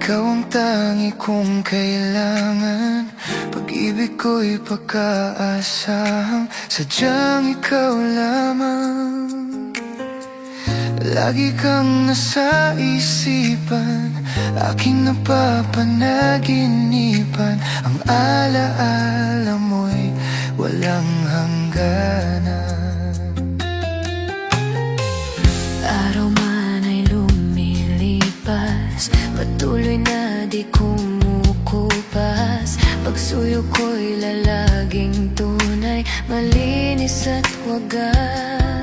Ikaw ang tangi kong kailangan, pag-ibig ko'y pagkaasahang sadyang ikaw lamang. Lagi kang nasa isipan, aking napapanaginipan. Ang alaala mo'y walang hangganan. Araw man ay lumilipas, patuloy na di kumukupas. Pagsuyo ko'y lalaging tunay, malinis at wagas.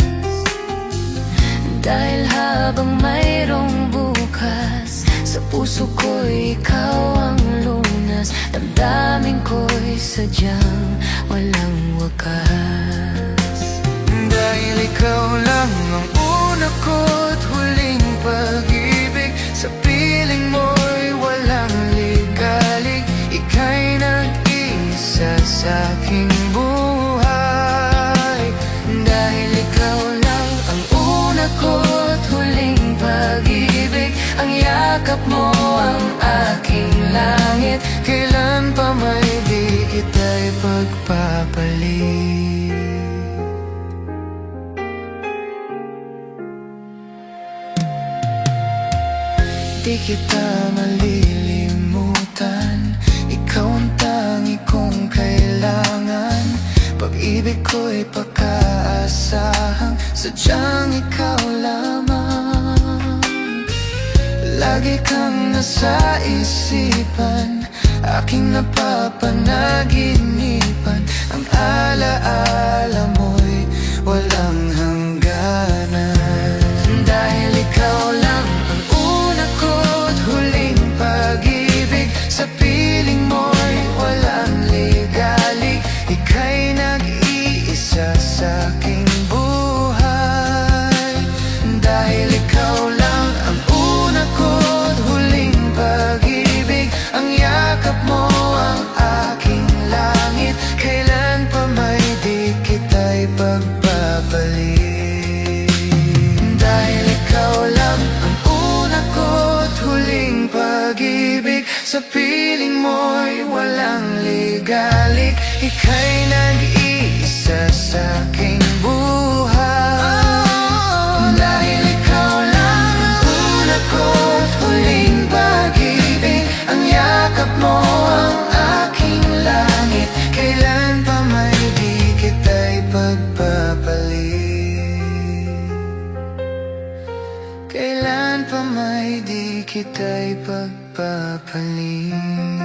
Dahil habang mayroong bukas, sa puso ko'y ikaw ang lunas. Damdamin ko'y sadyang walang wakas. Dahil ikaw lang ang una ko't huling pag-ibig, sa piling mo'y walang ligalig. Ika'y nag-iisa sa'king buhay. Dahil ikaw lang ang una ko't huling pag-ibig, ang yakap mo ang aking langit. Kailan pa may di kita'y pagpapalit. Di kita malilimutan, ikaw ang tangi kong kailangan. Pag-ibig ko'y pagkaasahang sadyang ikaw lamang. Lagi kang nasa isipan, aking napapanaginipan. Ang alaala mo'y walang hangganan. Dahil ikaw lang ang una ko't huling pag-ibig, sa piling mo'y walang ligalig. Ika'y nag-iisa sa'king buhay. Dahil ikaw lang ang una ko't huling pag-ibig, ang yakap mo ang aking langit. Kailan pa may di kita'y pagpapalit. Dahil ikaw lang ang una ko't huling pag-ibig, sa piling mo'y walang ligalig. Ika'y nag-iisa sa'king buhay. Dahil ikaw lang ang una ko't huling pag-ibig, ang yakap mo ang aking langit. Kailan pa may di kita'y pagpapalit. Kailan pa may di kita'y pagpapalit.